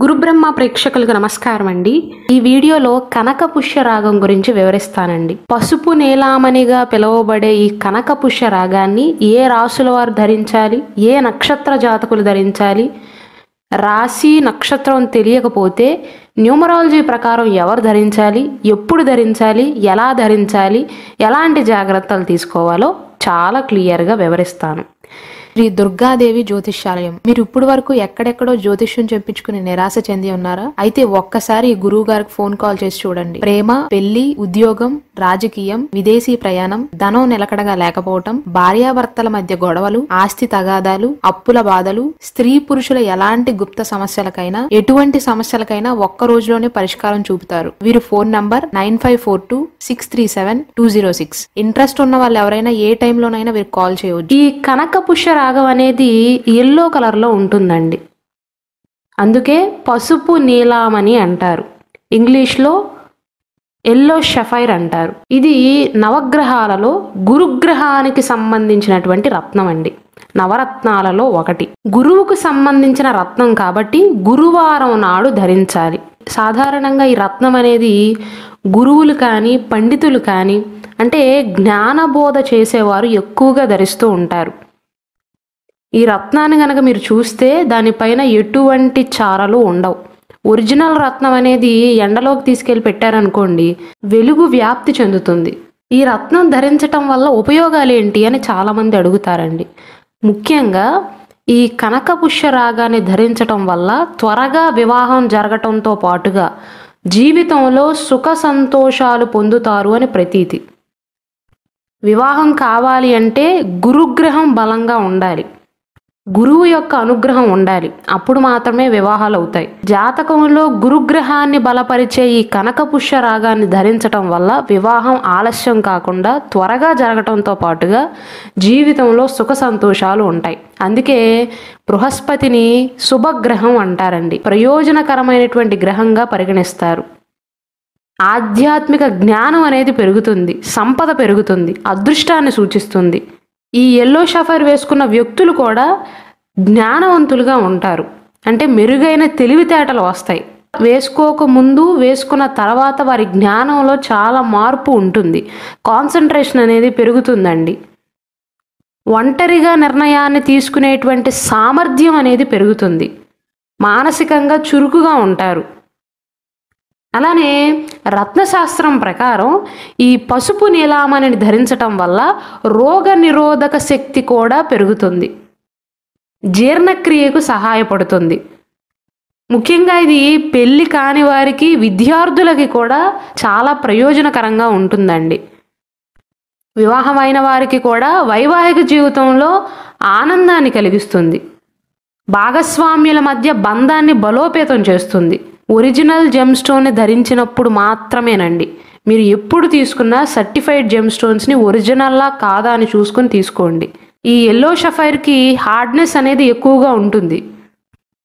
గురుబ్రహ్మ ప్రేక్షకులకు నమస్కారం అండి. ఈ వీడియోలో కనకపుష్య రాగం గురించి వివరిస్తానండి. పసుపు నీలామణిగా పిలువబడే ఈ కనకపుష్య రాగాన్ని ఏ రాసుల వారు ధరించాలి, ఏ నక్షత్ర జాతకులు ధరించాలి, రాశి నక్షత్రం తెలియకపోతే న్యూమరాలజీ ప్రకారం ఎవరు ధరించాలి, ఎప్పుడు ధరించాలి, ఎలా ధరించాలి, ఎలాంటి జాగ్రత్తలు తీసుకోవాలో చాలా క్లియర్గా వివరిస్తాను. శ్రీ దుర్గాదేవి జ్యోతిష్యాలయం. మీరు ఇప్పుడు వరకు ఎక్కడెక్కడో జ్యోతిష్యం చెప్పించుకుని నిరాశ చెంది ఉన్నారా? అయితే ఒక్కసారి గురువు గారికి ఫోన్ కాల్ చేసి చూడండి. ప్రేమ, పెళ్లి, ఉద్యోగం, రాజకీయం, విదేశీ ప్రయాణం, ధనం నిలకడగా లేకపోవటం, భార్యాభర్తల మధ్య గొడవలు, ఆస్తి తగాదాలు, అప్పుల బాధలు, స్త్రీ పురుషుల ఎలాంటి గుప్త సమస్యలకైనా, ఎటువంటి సమస్యలకైనా ఒక్క రోజులోనే పరిష్కారం చూపుతారు. వీరు ఫోన్ నంబర్ 9542637206. ఇంట్రెస్ట్ ఉన్న వాళ్ళు ఎవరైనా ఏ టైంలోనైనా వీరు కాల్ చేయవచ్చు. ఈ కనకపుష్య రాగం అనేది ఎల్లో కలర్ లో ఉంటుందండి. అందుకే పసుపు నీలామణి అంటారు. ఇంగ్లీష్ లో ఎల్లో షఫైర్ అంటారు. ఇది నవగ్రహాలలో గురుగ్రహానికి సంబంధించినటువంటి రత్నం అండి. నవరత్నాలలో ఒకటి. గురువుకు సంబంధించిన రత్నం కాబట్టి గురువారం నాడు ధరించాలి. సాధారణంగా ఈ రత్నం అనేది గురువులు కానీ పండితులు కానీ అంటే జ్ఞానబోధ చేసేవారు ఎక్కువగా ధరిస్తూ ఉంటారు. ఈ రత్నాన్ని గనక మీరు చూస్తే దానిపైన ఎటువంటి చారలు ఉండవు. ఒరిజినల్ రత్నం అనేది ఎండలోకి తీసుకెళ్లి పెట్టారనుకోండి, వెలుగు వ్యాప్తి చెందుతుంది. ఈ రత్నం ధరించటం వల్ల ఉపయోగాలు ఏంటి అని చాలా మంది అడుగుతారండి. ముఖ్యంగా ఈ కనకపుష్య రాగాన్ని ధరించటం వల్ల త్వరగా వివాహం జరగటంతో పాటుగా జీవితంలో సుఖ సంతోషాలు పొందుతారు అని ప్రతీతి. వివాహం కావాలి అంటే గురుగ్రహం బలంగా ఉండాలి, గురువు యొక్క అనుగ్రహం ఉండాలి. అప్పుడు మాత్రమే వివాహాలు అవుతాయి. జాతకంలో గురుగ్రహాన్ని బలపరిచే ఈ కనకపుష్య రాగాన్ని ధరించటం వల్ల వివాహం ఆలస్యం కాకుండా త్వరగా జరగటంతో పాటుగా జీవితంలో సుఖ సంతోషాలు ఉంటాయి. అందుకే బృహస్పతిని శుభగ్రహం అంటారండి. ప్రయోజనకరమైనటువంటి గ్రహంగా పరిగణిస్తారు. ఆధ్యాత్మిక జ్ఞానం అనేది పెరుగుతుంది, సంపద పెరుగుతుంది, అదృష్టాన్ని సూచిస్తుంది. ఈ ఎల్లో షఫర్ వేసుకున్న వ్యక్తులు కూడా జ్ఞానవంతులుగా ఉంటారు. అంటే మెరుగైన తెలివితేటలు వస్తాయి. వేసుకోక ముందు వేసుకున్న తర్వాత వారి జ్ఞానంలో చాలా మార్పు ఉంటుంది. కాన్సన్ట్రేషన్ అనేది పెరుగుతుందండి. ఒంటరిగా నిర్ణయాన్ని తీసుకునేటువంటి సామర్థ్యం అనేది పెరుగుతుంది. మానసికంగా చురుకుగా ఉంటారు. అలానే రత్నశాస్త్రం ప్రకారం ఈ పసుపు నీలామణిని ధరించటం వల్ల రోగ నిరోధక శక్తి కూడా పెరుగుతుంది, జీర్ణక్రియకు సహాయపడుతుంది. ముఖ్యంగా ఇది పెళ్లి కాని వారికి, విద్యార్థులకి కూడా చాలా ప్రయోజనకరంగా ఉంటుందండి. వివాహమైన వారికి కూడా వైవాహిక జీవితంలో ఆనందాన్ని కలిగిస్తుంది. భాగస్వామ్యుల మధ్య బంధాన్ని బలోపేతం చేస్తుంది. ఒరిజినల్ జెమ్ స్టోన్ని ధరించినప్పుడు మాత్రమేనండి. మీరు ఎప్పుడు తీసుకున్నా సర్టిఫైడ్ జెమ్ స్టోన్స్ని ఒరిజినల్లా కాదా అని చూసుకుని తీసుకోండి. ఈ ఎల్లో షఫైర్కి హార్డ్నెస్ అనేది ఎక్కువగా ఉంటుంది.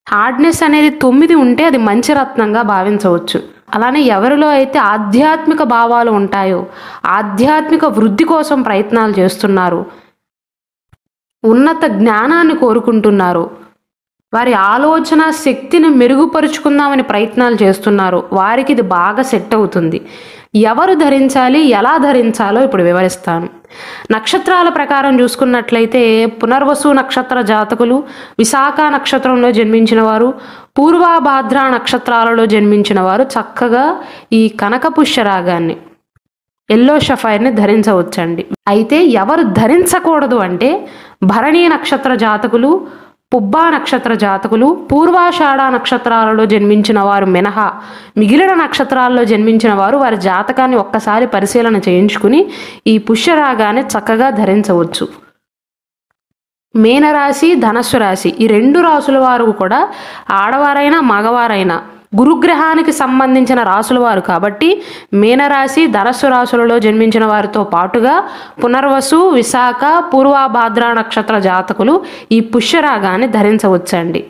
హార్డ్నెస్ అనేది 9 ఉంటే అది మంచి రత్నంగా భావించవచ్చు. అలానే ఎవరిలో అయితే ఆధ్యాత్మిక భావాలు ఉంటాయో, ఆధ్యాత్మిక వృద్ధి కోసం ప్రయత్నాలు చేస్తున్నారు, ఉన్నత జ్ఞానాన్ని కోరుకుంటున్నారు, వారి ఆలోచన శక్తిని మెరుగుపరుచుకుందామని ప్రయత్నాలు చేస్తున్నారు, వారికి ఇది బాగా సెట్ అవుతుంది. ఎవరు ధరించాలి, ఎలా ధరించాలో ఇప్పుడు వివరిస్తాను. నక్షత్రాల ప్రకారం చూసుకున్నట్లయితే పునర్వసు నక్షత్ర జాతకులు, విశాఖ నక్షత్రంలో జన్మించిన వారు, పూర్వభాద్ర నక్షత్రాలలో జన్మించిన వారు చక్కగా ఈ కనకపుష్య రాగాన్ని, ఎల్లో షఫైర్ని ధరించవచ్చండి. అయితే ఎవరు ధరించకూడదు అంటే భరణీ నక్షత్ర జాతకులు, పుబ్బా నక్షత్ర జాతకులు, పూర్వాషాఢ నక్షత్రాలలో జన్మించిన వారు మినహా మిగిలిన నక్షత్రాల్లో జన్మించిన వారు వారి జాతకాన్ని ఒక్కసారి పరిశీలన చేయించుకుని ఈ పుష్యరాగాన్ని చక్కగా ధరించవచ్చు. మీనరాశి, ధనస్సు రాశి ఈ 2 రాసుల వారు కూడా ఆడవారైనా మగవారైనా గురుగ్రహానికి సంబంధించిన రాసుల వారు కాబట్టి మీనరాశి, ధనస్సు రాశులలో జన్మించిన వారితో పాటుగా పునర్వసు, విశాఖ, పూర్వభాద్ర నక్షత్ర జాతకులు ఈ పుష్యరాగాన్ని ధరించవచ్చండి.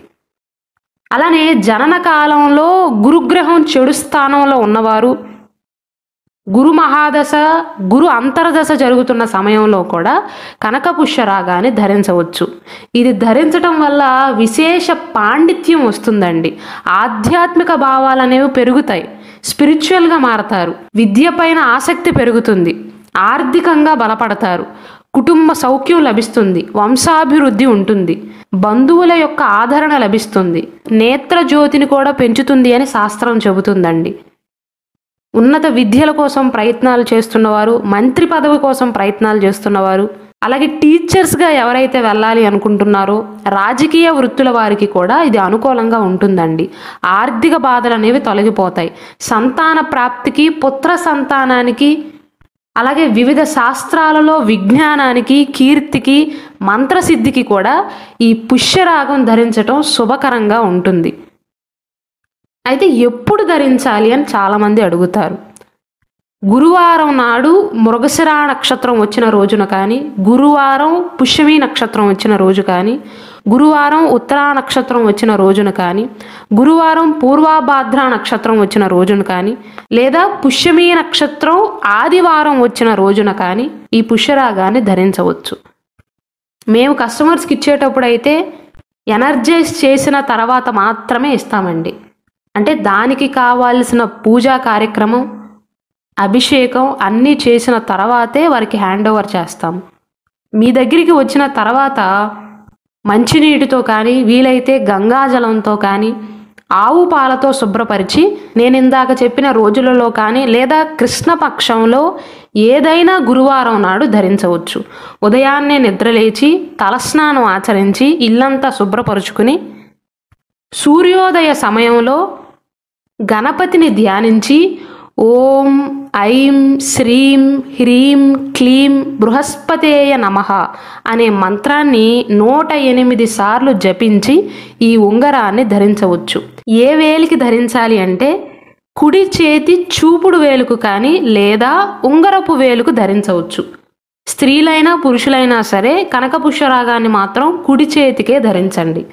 అలానే జనన కాలంలో గురుగ్రహం చెడు స్థానంలో ఉన్నవారు, గురు మహాదశ, గురు అంతర్దశ జరుగుతున్న సమయంలో కూడా కనకపుష్య రాగాన్ని ధరించవచ్చు. ఇది ధరించటం వల్ల విశేష పాండిత్యం వస్తుందండి. ఆధ్యాత్మిక భావాలు అనేవి పెరుగుతాయి, స్పిరిచువల్గా మారతారు, విద్య పైన ఆసక్తి పెరుగుతుంది, ఆర్థికంగా బలపడతారు, కుటుంబ సౌఖ్యం లభిస్తుంది, వంశాభివృద్ధి ఉంటుంది, బంధువుల యొక్క ఆదరణ లభిస్తుంది, నేత్ర జ్యోతిని కూడా పెంచుతుంది అని శాస్త్రం చెబుతుందండి. ఉన్నత విద్యల కోసం ప్రయత్నాలు చేస్తున్నవారు, మంత్రి పదవి కోసం ప్రయత్నాలు చేస్తున్నవారు, అలాగే టీచర్స్గా ఎవరైతే వెళ్ళాలి అనుకుంటున్నారో రాజకీయ వృత్తుల వారికి కూడా ఇది అనుకూలంగా ఉంటుందండి. ఆర్థిక బాధలు అనేవి తొలగిపోతాయి. సంతాన ప్రాప్తికి, పుత్ర సంతానానికి, అలాగే వివిధ శాస్త్రాలలో విజ్ఞానానికి, కీర్తికి, మంత్రసిద్ధికి కూడా ఈ పుష్యరాగం ధరించటం శుభకరంగా ఉంటుంది. అయితే ఎప్పుడు ధరించాలి అని చాలామంది అడుగుతారు. గురువారం నాడు మృగశిర నక్షత్రం వచ్చిన రోజున కానీ, గురువారం పుష్యమి నక్షత్రం వచ్చిన రోజు కానీ, గురువారం ఉత్తరా నక్షత్రం వచ్చిన రోజున కానీ, గురువారం పూర్వభాద్ర నక్షత్రం వచ్చిన రోజున కానీ, లేదా పుష్యమి నక్షత్రం ఆదివారం వచ్చిన రోజున కానీ ఈ పుష్యరాగాన్ని ధరించవచ్చు. మేము కస్టమర్స్కి ఇచ్చేటప్పుడు అయితే ఎనర్జైజ్ చేసిన తర్వాత మాత్రమే ఇస్తామండి. అంటే దానికి కావాల్సిన పూజా కార్యక్రమం, అభిషేకం అన్నీ చేసిన తర్వాతే వారికి హ్యాండ్ ఓవర్ చేస్తాం. మీ దగ్గరికి వచ్చిన తర్వాత మంచినీటితో కానీ, వీలైతే గంగాజలంతో కానీ, ఆవు పాలతో శుభ్రపరిచి నేను ఇందాక చెప్పిన రోజులలో కానీ, లేదా కృష్ణపక్షంలో ఏదైనా గురువారం నాడు ధరించవచ్చు. ఉదయాన్నే నిద్రలేచి తలస్నానం ఆచరించి ఇల్లంతా శుభ్రపరుచుకుని సూర్యోదయ సమయంలో గణపతిని ధ్యానించి ఓం ఐం శ్రీం హ్రీం క్లీం బృహస్పతేయ నమః అనే మంత్రాన్ని 108 సార్లు జపించి ఈ ఉంగరాన్ని ధరించవచ్చు. ఏ వేలికి ధరించాలి అంటే కుడి చేతి చూపుడు వేలుకు కానీ, లేదా ఉంగరపు వేలుకు ధరించవచ్చు. స్త్రీలైనా పురుషులైనా సరే కనకపుష్యరాగాన్ని మాత్రం కుడి చేతికే ధరించండి.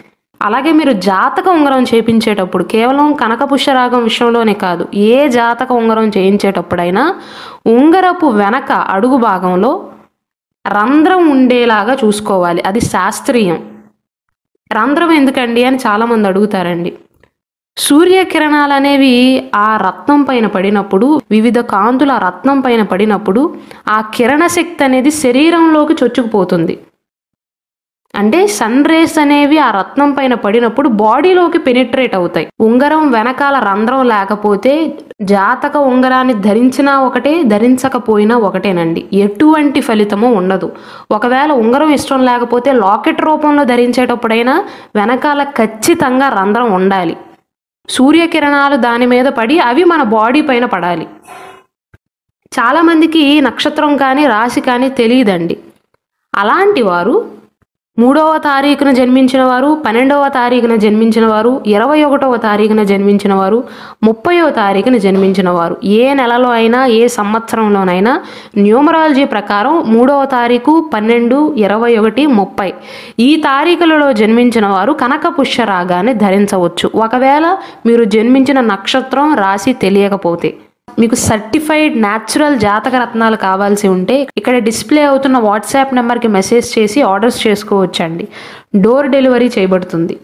అలాగే మీరు జాతక ఉంగరం చేయించేటప్పుడు కేవలం కనకపుష్యరాగం విషయంలోనే కాదు, ఏ జాతక ఉంగరం చేయించేటప్పుడైనా ఉంగరపు వెనక అడుగు భాగంలో రంధ్రం ఉండేలాగా చూసుకోవాలి. అది శాస్త్రీయం. రంధ్రం ఎందుకండి అని చాలామంది అడుగుతారండి. సూర్యకిరణాలు అనేవి ఆ రత్నం పైన పడినప్పుడు, వివిధ కాంతుల రత్నం పైన పడినప్పుడు ఆ కిరణ శక్తి అనేది శరీరంలోకి చొచ్చుకుపోతుంది. అంటే సన్ రేస్ అనేవి ఆ రత్నం పైన పడినప్పుడు బాడీలోకి పెనిట్రేట్ అవుతాయి. ఉంగరం వెనకాల రంధ్రం లేకపోతే జాతక ఉంగరాన్ని ధరించినా ఒకటే, ధరించకపోయినా ఒకటేనండి. ఎటువంటి ఫలితము ఉండదు. ఒకవేళ ఉంగరం ఇష్టం లేకపోతే లాకెట్ రూపంలో ధరించేటప్పుడైనా వెనకాల ఖచ్చితంగా రంధ్రం ఉండాలి. సూర్యకిరణాలు దాని మీద పడి అవి మన బాడీ పైన పడాలి. చాలామందికి నక్షత్రం కానీ రాశి కానీ తెలియదండి. అలాంటి వారు 3వ తారీఖున జన్మించిన వారు, 12వ తారీఖున జన్మించిన వారు, 21వ తారీఖున జన్మించిన వారు, 30వ తారీఖున జన్మించిన వారు, ఏ నెలలో అయినా ఏ సంవత్సరంలోనైనా న్యూమరాలజీ ప్రకారం 3వ తారీఖు, 12, 21, 30 ఈ తారీఖులలో జన్మించిన వారు కనకపుష్య రాగాన్ని ధరించవచ్చు. ఒకవేళ మీరు జన్మించిన నక్షత్రం రాశి తెలియకపోతే. మీకు సర్టిఫైడ్ న్యాచురల్ జాతక రత్నాలు కావాల్సి ఉంటే ఇక్కడ డిస్ప్లే అవుతున్న వాట్సాప్ నెంబర్కి మెసేజ్ చేసి ఆర్డర్స్ చేసుకోవచ్చండి. డోర్ డెలివరీ చేయబడుతుంది.